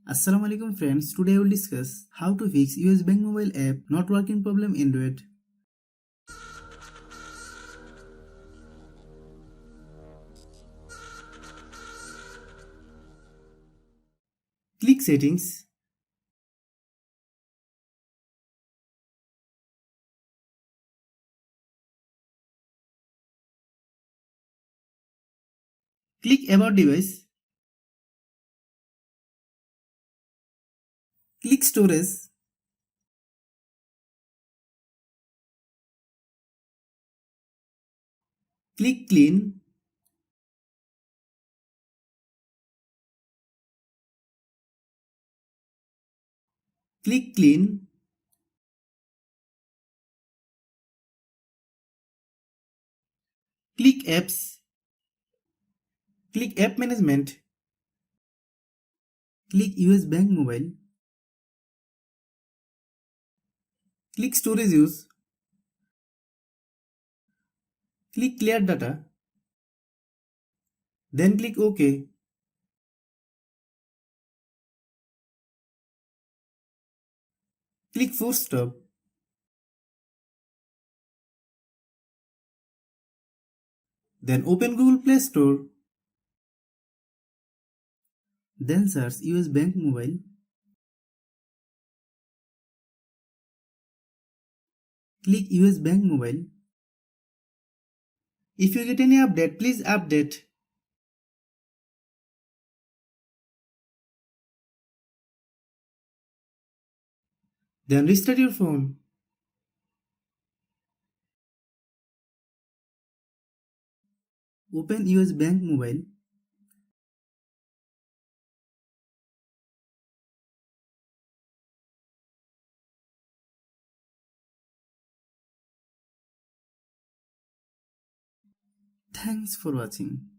Assalamu alaikum friends, today I will discuss how to fix US Bank mobile app not working problem Android. Click settings. Click about device. Click storage. Click clean. Click clean. Click apps. Click app management. Click US Bank mobile. Click storage use. Click clear data. Then click OK. Click force stop. Then open Google Play Store. Then search US Bank mobile. Click US Bank mobile. If you get any update, please update. Then restart your phone. Open US Bank mobile. Thanks for watching.